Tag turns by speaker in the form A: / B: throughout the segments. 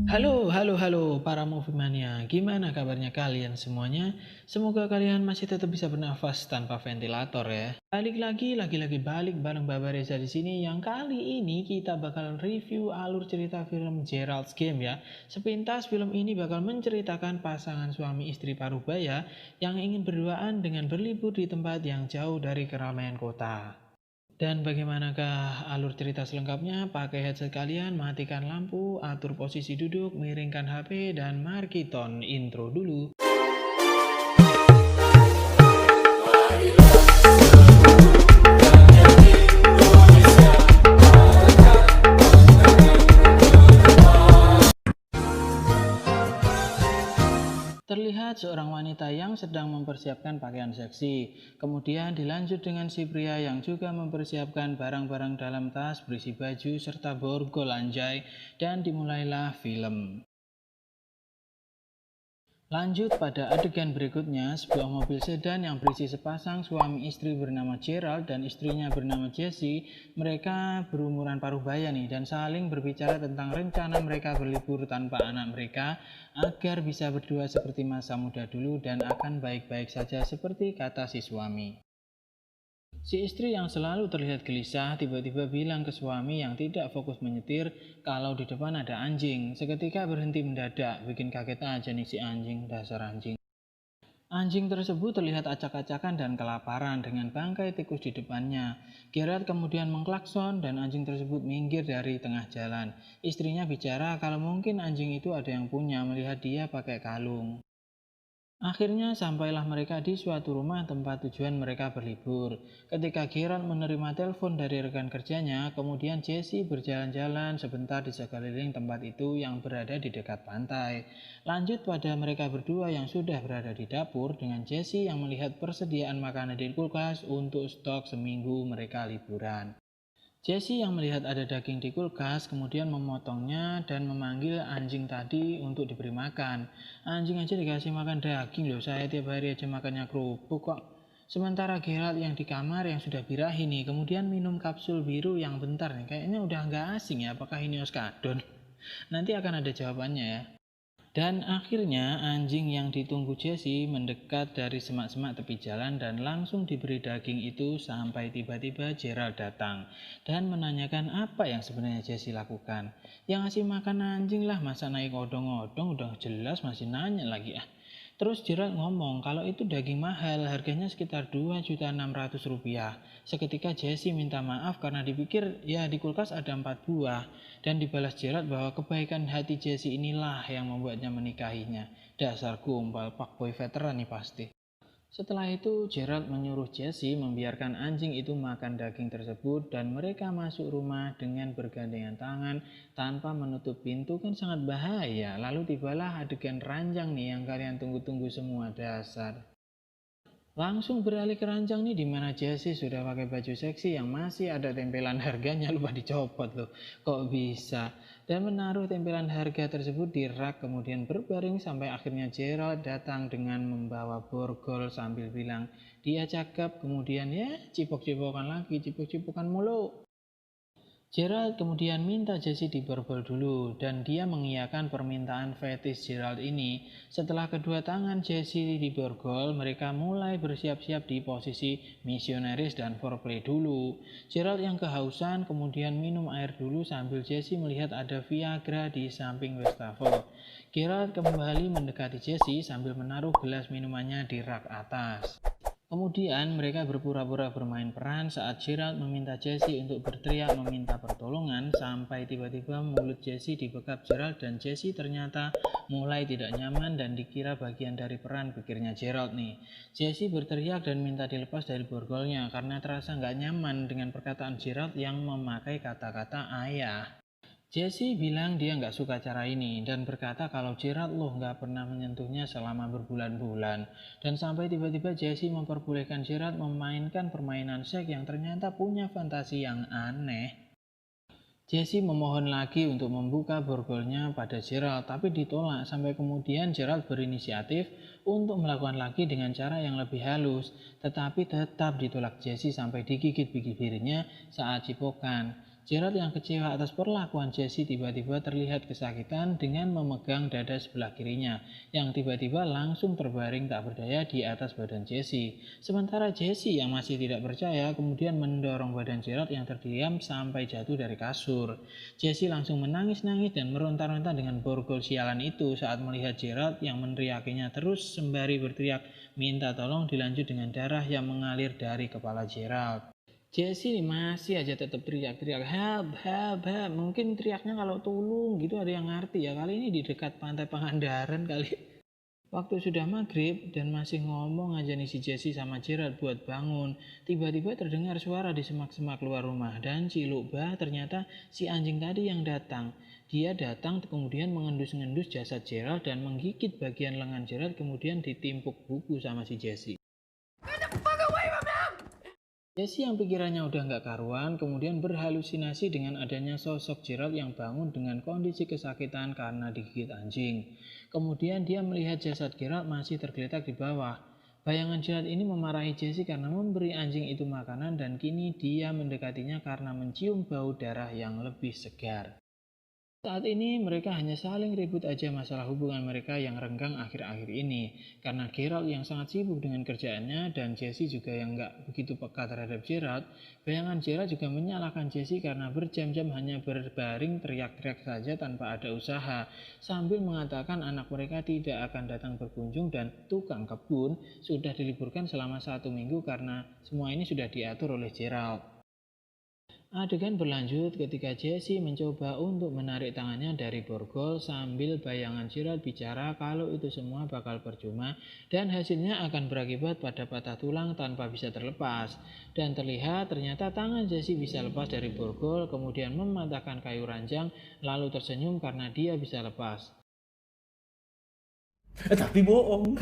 A: Halo para movie mania. Gimana kabarnya kalian semuanya? Semoga kalian masih tetap bisa bernafas tanpa ventilator ya. Balik lagi balik bareng Baba Reza di sini. Yang kali ini kita bakal review alur cerita film Gerald's Game ya. Sepintas film ini bakal menceritakan pasangan suami istri parubaya yang ingin berduaan dengan berlibur di tempat yang jauh dari keramaian kota. Dan bagaimanakah alur cerita selengkapnya? Pakai headset kalian, matikan lampu, atur posisi duduk, miringkan HP, dan mari kita intro dulu. Terlihat seorang wanita yang sedang mempersiapkan pakaian seksi. Kemudian dilanjut dengan si pria yang juga mempersiapkan barang-barang dalam tas berisi baju serta borgol anjay, dan dimulailah film. Lanjut pada adegan berikutnya, sebuah mobil sedan yang berisi sepasang suami istri bernama Gerald dan istrinya bernama Jessie. Mereka berumuran parubaya nih dan saling berbicara tentang rencana mereka berlibur tanpa anak mereka agar bisa berdua seperti masa muda dulu dan akan baik-baik saja seperti kata si suami. Si istri yang selalu terlihat gelisah tiba-tiba bilang ke suami yang tidak fokus menyetir kalau di depan ada anjing. Seketika berhenti mendadak, bikin kaget aja nih si anjing, dasar anjing. Anjing tersebut terlihat acak-acakan dan kelaparan dengan bangkai tikus di depannya. Gerard kemudian mengklakson dan anjing tersebut minggir dari tengah jalan. Istrinya bicara kalau mungkin anjing itu ada yang punya melihat dia pakai kalung. Akhirnya sampailah mereka di suatu rumah tempat tujuan mereka berlibur. Ketika Gerard menerima telepon dari rekan kerjanya, kemudian Jessie berjalan-jalan sebentar di sekeliling tempat itu yang berada di dekat pantai. Lanjut pada mereka berdua yang sudah berada di dapur dengan Jessie yang melihat persediaan makanan di kulkas untuk stok seminggu mereka liburan. Jessie yang melihat ada daging di kulkas kemudian memotongnya dan memanggil anjing tadi untuk diberi makan. Anjing aja dikasih makan daging loh, saya tiap hari aja makannya kerupuk kok. Sementara Gerald yang di kamar yang sudah birahi nih, kemudian minum kapsul biru yang bentar nih. Kayaknya udah nggak asing ya, apakah ini oskadon? Nanti akan ada jawabannya ya. Dan akhirnya anjing yang ditunggu Jessie mendekat dari semak-semak tepi jalan dan langsung diberi daging itu sampai tiba-tiba Gerald datang dan menanyakan apa yang sebenarnya Jessie lakukan. Yang ngasih makan anjing lah, masa naik odong-odong, udah jelas masih nanya lagi ah. Terus Gerald ngomong kalau itu daging mahal, harganya sekitar Rp2.600.000. Seketika Jessie minta maaf karena dipikir ya di kulkas ada 4 buah. Dan dibalas Gerald bahwa kebaikan hati Jessie inilah yang membuatnya menikahinya. Dasar gombal, fuckboy veteran nih pasti. Setelah itu Gerald menyuruh Jessie membiarkan anjing itu makan daging tersebut dan mereka masuk rumah dengan bergandengan tangan tanpa menutup pintu, kan sangat bahaya. Lalu tibalah adegan ranjang nih yang kalian tunggu-tunggu semua, dasar. Langsung beralih ke ranjang nih dimana Jessie sudah pakai baju seksi yang masih ada tempelan harganya, lupa dicopot loh. Kok bisa? Dan menaruh tempelan harga tersebut di rak kemudian berbaring sampai akhirnya Gerald datang dengan membawa borgol sambil bilang dia cakep, kemudian ya cipok-cipokan lagi, cipok-cipokan mulu. Gerald kemudian minta Jessie diborgol dulu dan dia mengiyakan permintaan fetish Gerald ini. Setelah kedua tangan Jessie diborgol, mereka mulai bersiap-siap di posisi misionaris dan foreplay dulu. Gerald yang kehausan kemudian minum air dulu sambil Jessie melihat ada Viagra di samping wastafel. Gerald kembali mendekati Jessie sambil menaruh gelas minumannya di rak atas. Kemudian mereka berpura-pura bermain peran saat Gerald meminta Jessie untuk berteriak meminta pertolongan sampai tiba-tiba mulut Jessie dibekap Gerald dan Jessie ternyata mulai tidak nyaman dan dikira bagian dari peran, pikirnya Gerald nih. Jessie berteriak dan minta dilepas dari borgolnya karena terasa nggak nyaman dengan perkataan Gerald yang memakai kata-kata ayah. Jessie bilang dia nggak suka cara ini dan berkata kalau Gerald loh nggak pernah menyentuhnya selama berbulan-bulan. Dan sampai tiba-tiba Jessie memperbolehkan Gerald memainkan permainan seks yang ternyata punya fantasi yang aneh. Jessie memohon lagi untuk membuka borgolnya pada Gerald tapi ditolak sampai kemudian Gerald berinisiatif untuk melakukan lagi dengan cara yang lebih halus, tetapi tetap ditolak Jessie sampai digigit bibirnya saat cipokan. Gerald yang kecewa atas perlakuan Jesse tiba-tiba terlihat kesakitan dengan memegang dada sebelah kirinya yang tiba-tiba langsung terbaring tak berdaya di atas badan Jesse. Sementara Jesse yang masih tidak percaya kemudian mendorong badan Gerald yang terdiam sampai jatuh dari kasur. Jesse langsung menangis-nangis dan meronta-ronta dengan borgol sialan itu saat melihat Gerald yang meneriakinya terus sembari berteriak minta tolong, dilanjut dengan darah yang mengalir dari kepala Gerald. Jesse masih aja tetap teriak-teriak help, help, help. Mungkin teriaknya kalau tolong gitu ada yang ngerti ya. Kali ini di dekat pantai Pangandaran kali. Waktu sudah maghrib dan masih ngomong aja nih si Jesse sama Gerald buat bangun. Tiba-tiba terdengar suara di semak-semak luar rumah dan Ciluk Bah ternyata si anjing tadi yang datang. Dia datang kemudian mengendus-ngendus jasad Gerald dan menggigit bagian lengan Gerald kemudian ditimpuk buku sama si Jesse. Jesse yang pikirannya udah nggak karuan kemudian berhalusinasi dengan adanya sosok Gerald yang bangun dengan kondisi kesakitan karena digigit anjing. Kemudian dia melihat jasad Gerald masih tergeletak di bawah. Bayangan Gerald ini memarahi Jesse karena memberi anjing itu makanan dan kini dia mendekatinya karena mencium bau darah yang lebih segar. Saat ini mereka hanya saling ribut aja masalah hubungan mereka yang renggang akhir-akhir ini. Karena Gerald yang sangat sibuk dengan kerjaannya dan Jesse juga yang nggak begitu peka terhadap Gerald, bayangan Gerald juga menyalahkan Jesse karena berjam-jam hanya berbaring teriak-teriak saja tanpa ada usaha, sambil mengatakan anak mereka tidak akan datang berkunjung dan tukang kebun sudah diliburkan selama 1 minggu karena semua ini sudah diatur oleh Gerald. Adegan berlanjut ketika Jesse mencoba untuk menarik tangannya dari borgol sambil bayangan Gerald bicara kalau itu semua bakal percuma dan hasilnya akan berakibat pada patah tulang tanpa bisa terlepas. Dan terlihat ternyata tangan Jesse bisa lepas dari borgol kemudian mematahkan kayu ranjang lalu tersenyum karena dia bisa lepas.
B: Tapi bohong.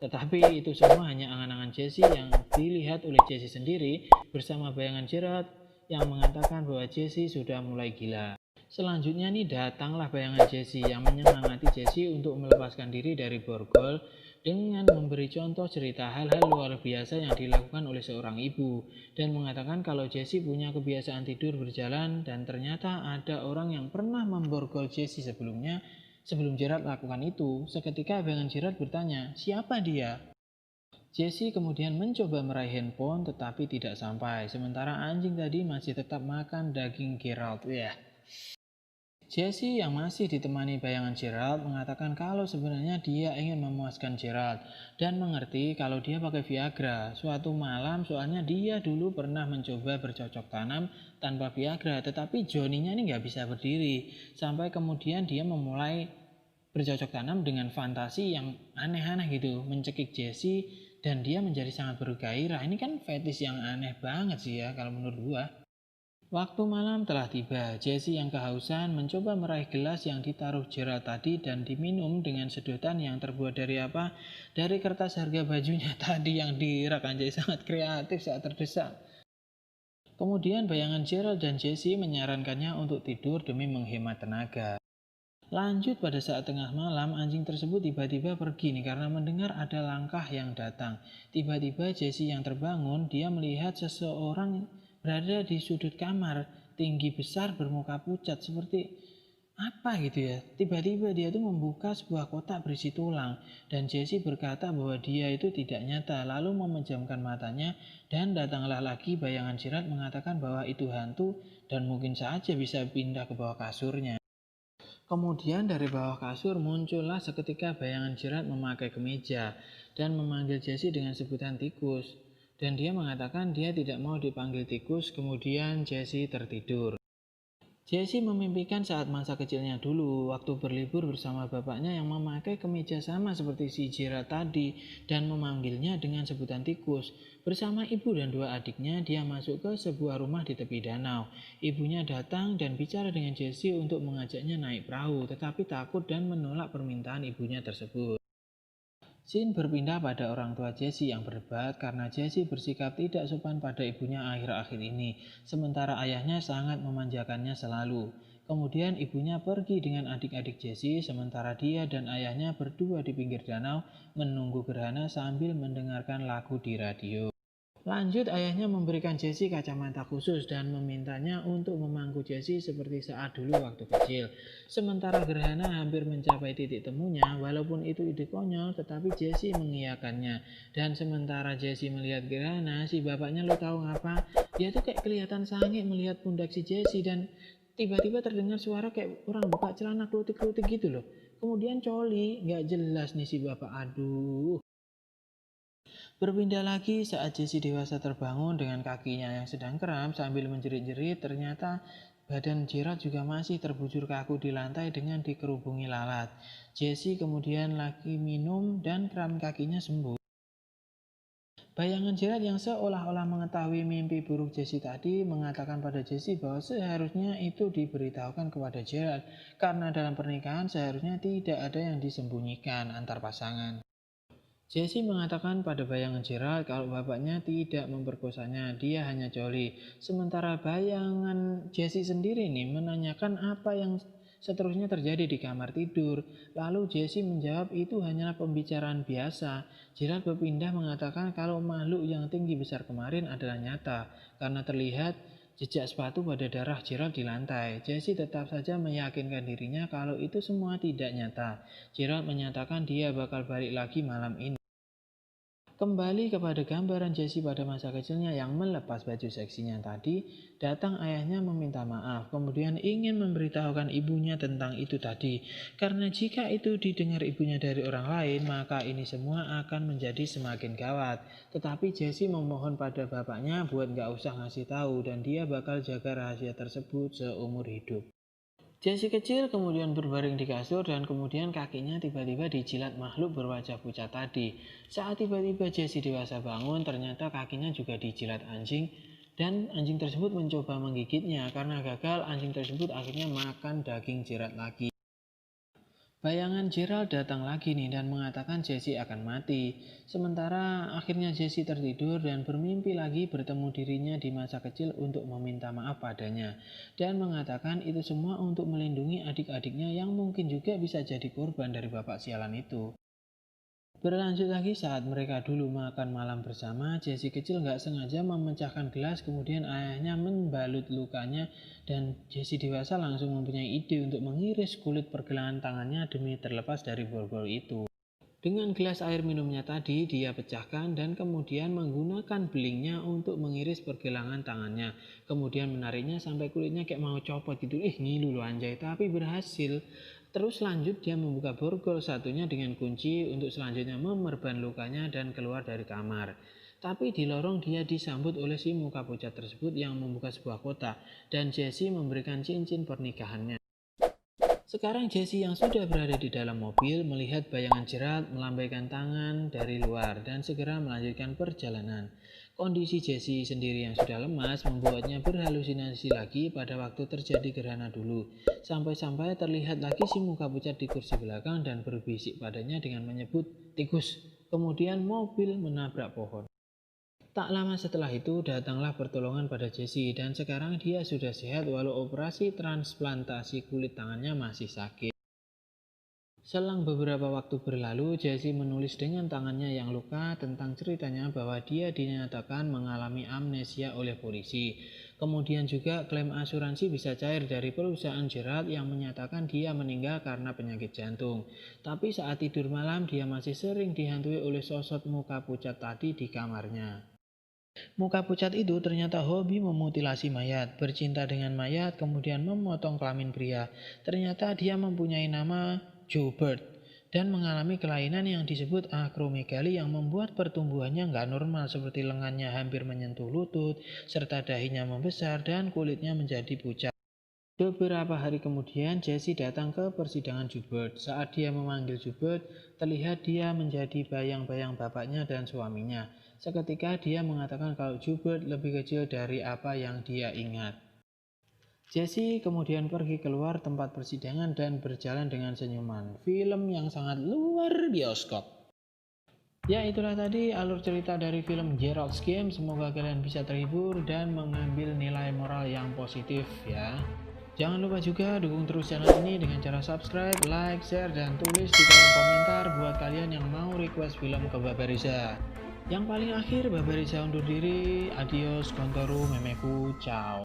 A: Tetapi itu semua hanya angan-angan Jesse yang dilihat oleh Jesse sendiri bersama bayangan Gerald yang mengatakan bahwa Jesse sudah mulai gila. Selanjutnya nih datanglah bayangan Jesse yang menyemangati Jesse untuk melepaskan diri dari borgol dengan memberi contoh cerita hal-hal luar biasa yang dilakukan oleh seorang ibu dan mengatakan kalau Jesse punya kebiasaan tidur berjalan dan ternyata ada orang yang pernah memborgol Jesse sebelumnya. Sebelum Gerald lakukan itu, seketika bayangan Gerald bertanya, siapa dia? Jesse kemudian mencoba meraih handphone tetapi tidak sampai, sementara anjing tadi masih tetap makan daging Gerald. Jesse yang masih ditemani bayangan Gerald mengatakan kalau sebenarnya dia ingin memuaskan Gerald dan mengerti kalau dia pakai Viagra. Suatu malam soalnya dia dulu pernah mencoba bercocok tanam tanpa Viagra tetapi Johnny-nya ini nggak bisa berdiri. Sampai kemudian dia memulai bercocok tanam dengan fantasi yang aneh-aneh gitu, mencekik Jesse dan dia menjadi sangat bergairah. Ini kan fetish yang aneh banget sih ya kalau menurut gua. Waktu malam telah tiba, Jesse yang kehausan mencoba meraih gelas yang ditaruh Gerald tadi dan diminum dengan sedotan yang terbuat dari apa? Dari kertas harga bajunya tadi yang dirak. Anjay, sangat kreatif saat terdesak. Kemudian bayangan Gerald dan Jesse menyarankannya untuk tidur demi menghemat tenaga. Lanjut pada saat tengah malam, anjing tersebut tiba-tiba pergi nih karena mendengar ada langkah yang datang. Tiba-tiba Jesse yang terbangun, dia melihat seseorang berada di sudut kamar, tinggi besar bermuka pucat seperti apa gitu ya. Tiba-tiba dia tuh membuka sebuah kotak berisi tulang dan Jesse berkata bahwa dia itu tidak nyata lalu memejamkan matanya dan datanglah lagi bayangan Gerald mengatakan bahwa itu hantu dan mungkin saja bisa pindah ke bawah kasurnya. Kemudian dari bawah kasur muncullah seketika bayangan Gerald memakai kemeja dan memanggil Jesse dengan sebutan tikus. Dan dia mengatakan dia tidak mau dipanggil tikus, kemudian Jesse tertidur. Jesse memimpikan saat masa kecilnya dulu, waktu berlibur bersama bapaknya yang memakai kemeja sama seperti si Gerald tadi dan memanggilnya dengan sebutan tikus. Bersama ibu dan 2 adiknya, dia masuk ke sebuah rumah di tepi danau. Ibunya datang dan bicara dengan Jesse untuk mengajaknya naik perahu, tetapi takut dan menolak permintaan ibunya tersebut. Scene berpindah pada orang tua Jesse yang berdebat karena Jesse bersikap tidak sopan pada ibunya akhir-akhir ini, sementara ayahnya sangat memanjakannya selalu. Kemudian ibunya pergi dengan adik-adik Jesse, sementara dia dan ayahnya berdua di pinggir danau menunggu gerhana sambil mendengarkan lagu di radio. Lanjut, ayahnya memberikan Jessie kacamata khusus dan memintanya untuk memangku Jessie seperti saat dulu waktu kecil. Sementara gerhana hampir mencapai titik temunya, walaupun itu ide konyol, tetapi Jessie mengiyakannya. Dan sementara Jessie melihat gerhana, si bapaknya lo tahu ngapa? Dia tuh kayak kelihatan sange melihat pundak si Jessie dan tiba-tiba terdengar suara kayak orang buka celana kelutik-kelutik gitu loh. Kemudian coli, nggak jelas nih si bapak, aduh. Berpindah lagi saat Jessie dewasa terbangun dengan kakinya yang sedang kram sambil menjerit-jerit, ternyata badan Gerald juga masih terbujur kaku di lantai dengan dikerubungi lalat. Jessie kemudian lagi minum dan kram kakinya sembuh. Bayangan Gerald yang seolah-olah mengetahui mimpi buruk Jessie tadi mengatakan pada Jessie bahwa seharusnya itu diberitahukan kepada Gerald karena dalam pernikahan seharusnya tidak ada yang disembunyikan antar pasangan. Jessie mengatakan pada bayangan Gerald kalau bapaknya tidak memperkosanya, dia hanya coli. Sementara bayangan Jessie sendiri nih menanyakan apa yang seterusnya terjadi di kamar tidur. Lalu Jessie menjawab itu hanyalah pembicaraan biasa. Gerald berpindah mengatakan kalau makhluk yang tinggi besar kemarin adalah nyata karena terlihat jejak sepatu pada darah Gerald di lantai. Jessie tetap saja meyakinkan dirinya kalau itu semua tidak nyata. Gerald menyatakan dia bakal balik lagi malam ini. Kembali kepada gambaran Jessie pada masa kecilnya yang melepas baju seksinya tadi, datang ayahnya meminta maaf, kemudian ingin memberitahukan ibunya tentang itu tadi. Karena jika itu didengar ibunya dari orang lain, maka ini semua akan menjadi semakin gawat. Tetapi Jessie memohon pada bapaknya buat gak usah ngasih tahu dan dia bakal jaga rahasia tersebut seumur hidup. Jessie kecil kemudian berbaring di kasur dan kemudian kakinya tiba-tiba dijilat makhluk berwajah pucat tadi. Saat tiba-tiba Jessie dewasa bangun, ternyata kakinya juga dijilat anjing dan anjing tersebut mencoba menggigitnya. Karena gagal, anjing tersebut akhirnya makan daging Gerald lagi. Bayangan Gerald datang lagi nih dan mengatakan Jessie akan mati. Sementara akhirnya Jessie tertidur dan bermimpi lagi bertemu dirinya di masa kecil untuk meminta maaf padanya. Dan mengatakan itu semua untuk melindungi adik-adiknya yang mungkin juga bisa jadi korban dari bapak sialan itu. Berlanjut lagi saat mereka dulu makan malam bersama, Jessie kecil nggak sengaja memecahkan gelas, kemudian ayahnya membalut lukanya dan Jessie dewasa langsung mempunyai ide untuk mengiris kulit pergelangan tangannya demi terlepas dari borgol itu. Dengan gelas air minumnya tadi, dia pecahkan dan kemudian menggunakan belingnya untuk mengiris pergelangan tangannya. Kemudian menariknya sampai kulitnya kayak mau copot gitu. Ngilu loh anjay, tapi berhasil. Terus lanjut dia membuka borgol satunya dengan kunci untuk selanjutnya memerban lukanya dan keluar dari kamar. Tapi di lorong dia disambut oleh si muka pucat tersebut yang membuka sebuah kotak dan Jessie memberikan cincin pernikahannya. Sekarang Jessie yang sudah berada di dalam mobil melihat bayangan Gerald melambaikan tangan dari luar dan segera melanjutkan perjalanan. Kondisi Jessie sendiri yang sudah lemas membuatnya berhalusinasi lagi pada waktu terjadi gerhana dulu. Sampai-sampai terlihat lagi si muka pucat di kursi belakang dan berbisik padanya dengan menyebut tikus. Kemudian mobil menabrak pohon. Tak lama setelah itu datanglah pertolongan pada Jessie dan sekarang dia sudah sehat walau operasi transplantasi kulit tangannya masih sakit. Selang beberapa waktu berlalu, Jessie menulis dengan tangannya yang luka tentang ceritanya bahwa dia dinyatakan mengalami amnesia oleh polisi. Kemudian juga klaim asuransi bisa cair dari perusahaan Gerald yang menyatakan dia meninggal karena penyakit jantung. Tapi saat tidur malam dia masih sering dihantui oleh sosok muka pucat tadi di kamarnya. Muka pucat itu ternyata hobi memutilasi mayat, bercinta dengan mayat, kemudian memotong kelamin pria. Ternyata dia mempunyai nama Joe Bird dan mengalami kelainan yang disebut akromegali yang membuat pertumbuhannya nggak normal seperti lengannya hampir menyentuh lutut, serta dahinya membesar dan kulitnya menjadi pucat. Beberapa hari kemudian, Jessie datang ke persidangan Joe Bird. Saat dia memanggil Joe Bird, terlihat dia menjadi bayang-bayang bapaknya dan suaminya. Seketika dia mengatakan kalau Joe Bird lebih kecil dari apa yang dia ingat. Jessie kemudian pergi keluar tempat persidangan dan berjalan dengan senyuman. Film yang sangat luar bioskop. Ya, itulah tadi alur cerita dari film Gerald's Game. Semoga kalian bisa terhibur dan mengambil nilai moral yang positif ya. Jangan lupa juga dukung terus channel ini dengan cara subscribe, like, share, dan tulis di kolom komentar buat kalian yang mau request film ke Baba Riza. Yang paling akhir, Baba Riza undur diri. Adios, kontoru, memeku, ciao.